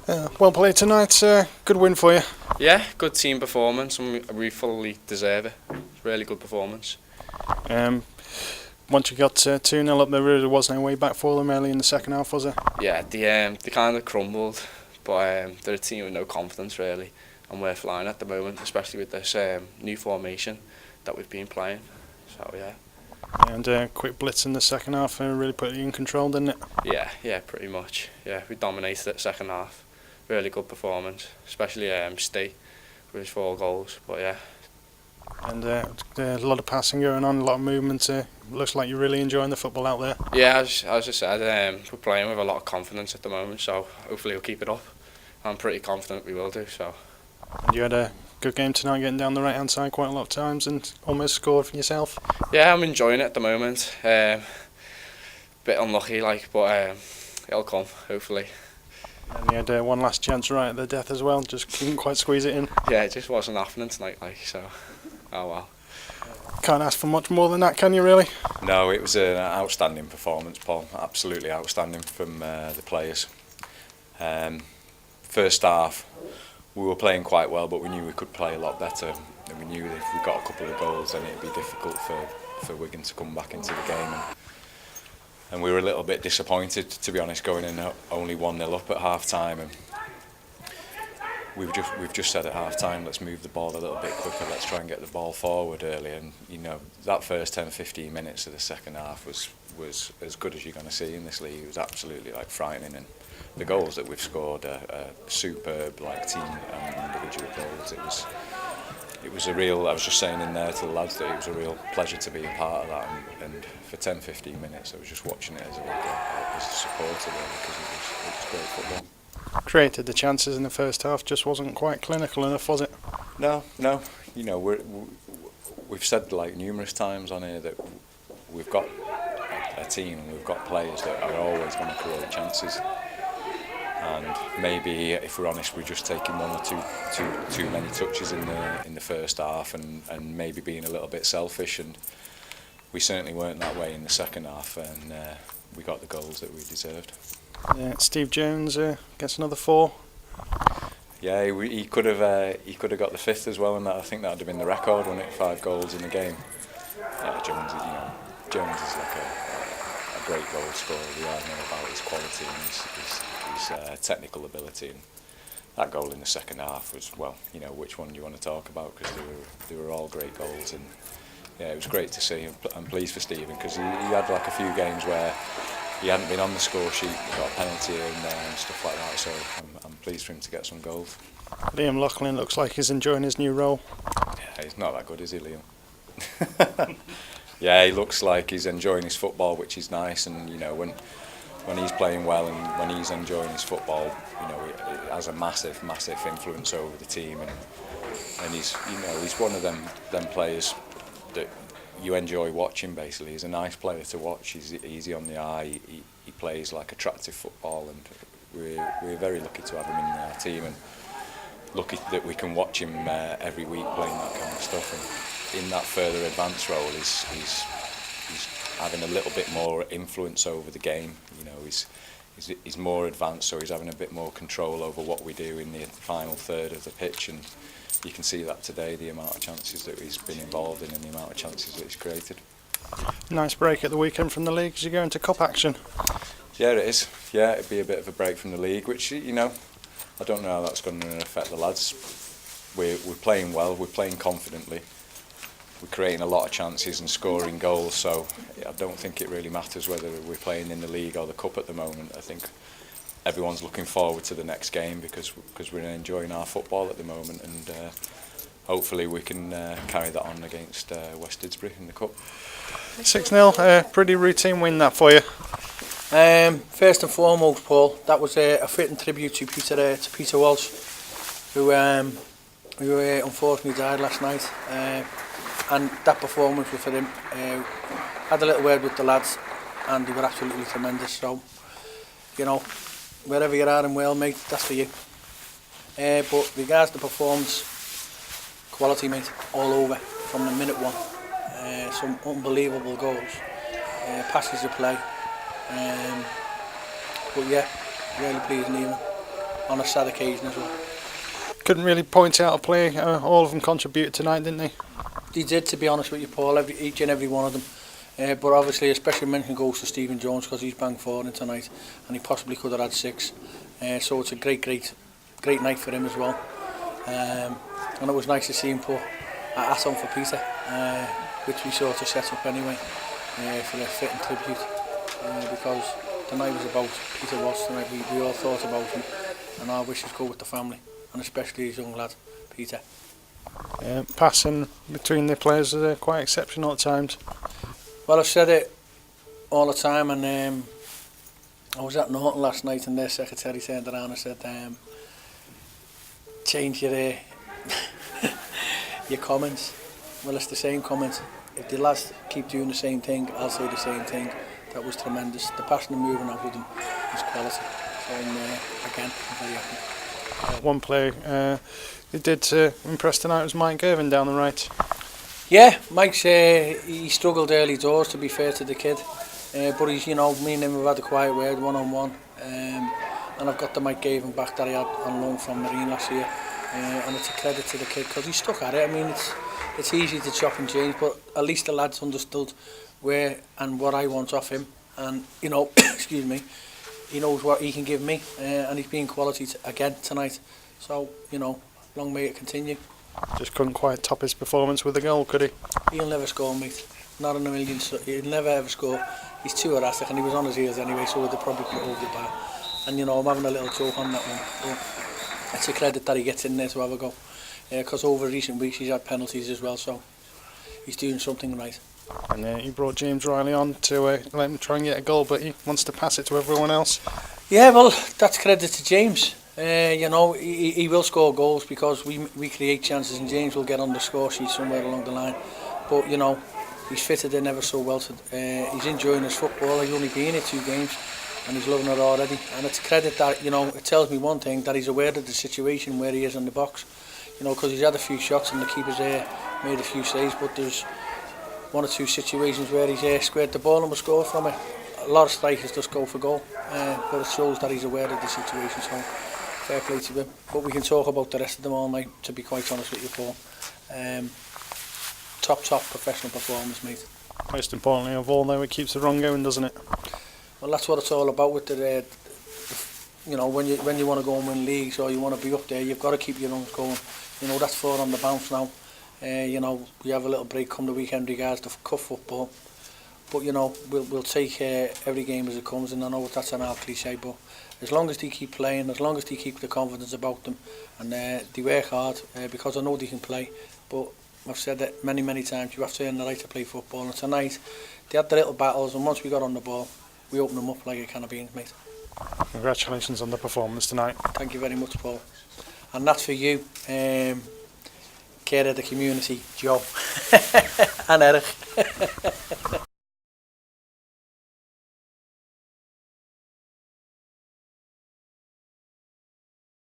Well played tonight. Good win for you. Yeah, good team performance, and we fully deserve it. Really good performance. Once you got 2-0 up, there really was no way back for them early in the second half, was there? Yeah, they kind of crumbled, but they're a team with no confidence really, and we're flying at the moment, especially with this new formation that we've been playing. So yeah. And quick blitz in the second half really put you in control, didn't it? Yeah, pretty much. Yeah, we dominated it second half. Really good performance, especially Steve with his 4 goals. But yeah. And a lot of passing going on, a lot of movement. Looks like you're really enjoying the football out there. Yeah, as I said, we're playing with a lot of confidence at the moment, so hopefully we'll keep it up. I'm pretty confident we will do so. And you had a good game tonight, getting down the right hand side quite a lot of times and almost scored for yourself. Yeah, I'm enjoying it at the moment. Bit unlucky, but it'll come hopefully. And you had one last chance right at the death as well, just couldn't quite squeeze it in. Yeah, it just wasn't happening tonight, so oh well. Can't ask for much more than that, can you really? No, it was an outstanding performance, Paul. Absolutely outstanding from the players. First half, we were playing quite well, but we knew we could play a lot better. And we knew that if we got a couple of goals, then it'd be difficult for Wigan to come back into the game. And we were a little bit disappointed, to be honest, going in only 1-0 up at half time. And we've just said at half time, let's move the ball a little bit quicker, let's try and get the ball forward early. And that first 10-15 minutes of the second half was as good as you're going to see in this league. It was absolutely frightening, and the goals that we've scored are superb, team and individual goals. It was a real, I was just saying in there to the lads that it was a real pleasure to be a part of that, and for 10-15 minutes I was just watching it as a supporter really, because it was great football. Created the chances in the first half, just wasn't quite clinical enough, was it? No. We've said numerous times on here that we've got a team and we've got players that are always going to create chances. And maybe, if we're honest, we're just taking one or too many touches in the first half, and maybe being a little bit selfish. And we certainly weren't that way in the second half, and we got the goals that we deserved. Yeah, Steve Jones gets another 4. Yeah, he could have got the 5th as well, and I think that would have been the record, wouldn't it? 5 goals in the game. Jones is a great goal scorer. We all know about his quality and his technical ability, and that goal in the second half was, which one do you want to talk about, because they were all great goals. And yeah, it was great to see. I'm pleased for Stephen, because he had a few games where he hadn't been on the score sheet, he got a penalty in there and stuff like that, so I'm pleased for him to get some goals. Liam Loughlin looks like he's enjoying his new role. Yeah, he's not that good, is he, Liam? Yeah, he looks like he's enjoying his football, which is nice, and when he's playing well and when he's enjoying his football, it has a massive influence over the team, and he's one of them players that you enjoy watching. Basically, he's a nice player to watch. He's easy on the eye. He plays attractive football, and we're very lucky to have him in our team, and lucky that we can watch him every week playing that kind of stuff. And in that further advanced role, he's having a little bit more influence over the game. He's more advanced, so he's having a bit more control over what we do in the final third of the pitch, and you can see that today, the amount of chances that he's been involved in and the amount of chances that he's created. Nice break at the weekend from the league as you go into cup action. Yeah, it is. Yeah, it'd be a bit of a break from the league, which, I don't know how that's going to affect the lads. We're playing well, we're playing confidently. We're creating a lot of chances and scoring goals, so I don't think it really matters whether we're playing in the league or the cup at the moment. I think everyone's looking forward to the next game because we're enjoying our football at the moment, and hopefully we can carry that on against West Didsbury in the cup. 6-0, pretty routine win that for you. First and foremost, Paul, that was a fitting tribute to Peter Walsh, who unfortunately died last night. And that performance was for him. Had a little word with the lads, and they were absolutely tremendous. So, wherever you are in Wales, mate, that's for you. But regards to performance, quality, mate, all over from the minute one. Some unbelievable goals, passes of play. But yeah, really pleased, Neil. on a sad occasion as well. Couldn't really point out a play. All of them contributed tonight, didn't they? They did, to be honest with you, Paul, each and every one of them. But obviously a special mention goes to Stephen Jones because he's banged 4 in tonight and he possibly could have had 6. So it's a great night for him as well. And it was nice to see him put a hat on for Peter, which we sort of set up anyway for a fitting tribute. Because the night was about Peter Watts tonight. We all thought about him, and our wishes go with the family, and especially his young lad, Peter. Passing between the players is quite exceptional at times. Well, I've said it all the time, and I was at Norton last night and their secretary turned around and said, change your your comments. Well, it's the same comments. If the lads keep doing the same thing, I'll say the same thing. That was tremendous. The passion and moving out with them was quality. So again, I'm very happy. One player who did impress tonight was Mike Girvan down the right. Yeah, Mike's he struggled early doors, to be fair to the kid, but he's, you know, me and him have had a quiet word one-on-one, and I've got the Mike Girvan back that I had on loan from Marine last year, and it's a credit to the kid because he stuck at it. I mean, it's easy to chop and change, but at least the lad's understood where and what I want off him, and you know, excuse me, he knows what he can give me, and he's been quality again tonight. So, you know, long may it continue. Just couldn't quite top his performance with a goal, could he? He'll never score, mate. Not in a million. He'll never ever score. He's too erratic, and he was on his heels anyway, so they'd probably put it over the bar. And you know, I'm having a little joke on that one. But it's a credit that he gets in there to have a go, because over recent weeks he's had penalties as well, so he's doing something right. And he brought James Riley on to let him try and get a goal, but he wants to pass it to everyone else. Yeah, well, that's credit to James. You know, he will score goals because we create chances, and James will get on the score sheet somewhere along the line. But you know, he's fitted in ever so well. He's enjoying his football. He's only been here 2 games, and he's loving it already. And it's a credit that, you know, it tells me one thing, that he's aware of the situation where he is in the box. You know, because he's had a few shots and the keeper's made a few saves, but there's 1 or 2 situations where he's squared the ball and will score from it. A lot of strikers just go for goal, but it shows that he's aware of the situation. So fair play to him. But we can talk about the rest of them all night, to be quite honest with you, Paul. Top professional performance, mate. Most importantly of all, though, it keeps the run going, doesn't it? Well, that's what it's all about with the you know, when you want to go and win leagues or you want to be up there, you've got to keep your runs going. You know, that's 4 on the bounce now. You know, we have a little break come the weekend regards to cup football, but you know, we'll take every game as it comes, and I know that's an old cliche, but as long as they keep playing, as long as they keep the confidence about them, and they work hard, because I know they can play, but I've said that many times, you have to earn the right to play football, and tonight they had the little battles, and once we got on the ball, we opened them up like a can of beans, mate. Congratulations on the performance tonight. Thank you very much, Paul. And that's for you, care of the community, Joe and Eric.